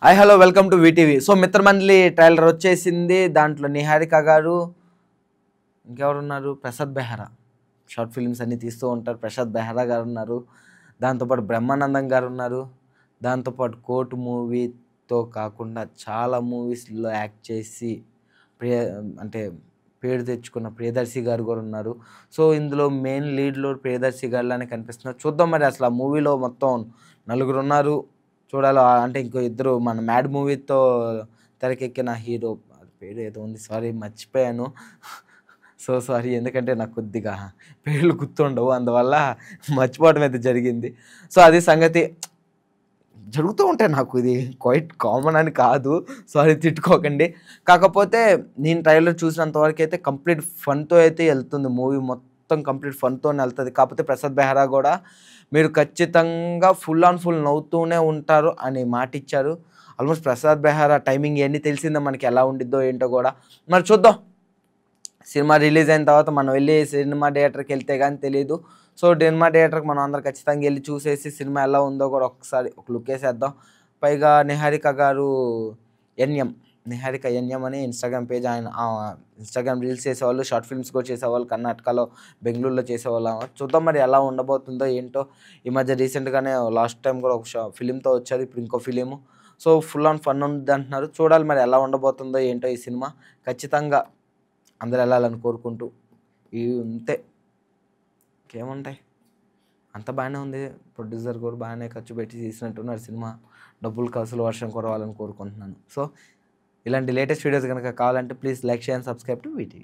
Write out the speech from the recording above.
Hi hello welcome to VTV. So Mitramandali trailer వచ్చేసింది. దాంట్లో నిహారిక గారు, ఇంకెవరున్నారు, ప్రసాద్ బెహ్రా షార్ట్ ఫిల్మ్స్ అన్నీ తీస్తూ ఉంటారు. ప్రసాద్ బెహ్రా గారు ఉన్నారు, దాంతోపాటు బ్రహ్మానందం గారు ఉన్నారు, దాంతోపాటు కోర్టు మూవీతో కాకుండా చాలా మూవీస్లో యాక్ట్ చేసి ప్రియ అంటే పేరు తెచ్చుకున్న ప్రియదర్శి గారు కూడా ఉన్నారు. సో ఇందులో మెయిన్ లీడ్లో ప్రియదర్శి గారిలానే కనిపిస్తున్నారు. చూద్దాం మరి అసలు ఆ మూవీలో మొత్తం నలుగురు ఉన్నారు. చూడాలి. అంటే ఇంకో ఇద్దరు మన 'మ్యాడ్' మూవీతో తెరకెక్కిన హీరో పేరు ఏదో ఉంది. సారీ మర్చిపోయాను. So sorry. ఎందుకంటే నాకు కొద్దిగా పేర్లు గుర్తుండవు. అందువల్ల మర్చిపోవడం అయితే జరిగింది. సో అది సంగతి. జరుగుతూ ఉంటాయి నాకు. ఇది క్వైట్ కామన్ అని కాదు. సారీ తిట్టుకోకండి. కాకపోతే నేను ట్రైలర్ చూసినంత వరకైతే కంప్లీట్ ఫన్‌తో అయితే ఎళ్తుంది మూవీ. మొత్తం కంప్లీట్ ఫన్‌తోనే ఎళ్తది. కాకపోతే ప్రసాద్ బెహ్రా గూడా మీరు ఖచ్చితంగా ఫుల్ ఆన్ ఫుల్ నవ్వుతూనే ఉంటారు అని మాటిచ్చారు. ఆల్మోస్ట్ ప్రసాద్ బెహ్రా టైమింగ్ ఇయన్నీ తెలిసిందే మనకి ఎలా ఉండిద్దో ఏంటో గూడా. మరి చూద్దాం. సినిమా రిలీజ్ అయిన తర్వాత మనం వెళ్లి సినిమా థియేటర్‌కెళ్తే గాని తెలీదు. సో, సినిమా థియేటర్‌కి మనం అందరం ఖచ్చితంగా ఎళ్లి చూసేసి సినిమా ఎలా ఉందో కూడా ఒకసారి ఒక లుక్కేసేద్దాం. పైగా నిహారిక గారు ఎన్‌ఎం. నిహారిక ఎన్‌ఎం అని ఇన్‌స్టాగ్రామ్ పేజ్ ఆయన ఇన్‌స్టాగ్రామ్ రీల్స్ చేసేవాళ్ళు, షార్ట్ ఫిల్మ్స్ కూడా చేసేవాళ్ళు. కర్ణాటకలో, బెంగుళూరులో చేసేవాళ్ళు. చూద్దాం మరి ఎలా ఉండబోతుందో ఏంటో. ఈ మధ్య రీసెంట్‌గానే లాస్ట్ టైమ్ కూడా ఒక ఫిల్మ్‌తో వచ్చారు. ఇప్పుడు ఇంకో film. So, full on fun ఉండిద్దంటున్నారు. చూడాలి మరి ఎలా ఉండబోతుందో ఏంటో ఈ సినిమా. ఖచ్చితంగా అందరూ ఎళ్ళాలని కోరుకుంటూ ఇంతే. ఇంకేముంటాయి. అంతా బానే ఉంది. ప్రొడ్యూసర్ కూడా బాగానే ఖర్చు పెట్టి తీసినట్టున్నారు సినిమా. డబ్బులు కాసులు వర్షం కురవాలని కోరుకుంటున్నాను. సో, ఇలాంటి లేటెస్ట్ వీడియోస్ గనక కావాలంటే please like, share and subscribe to VTV.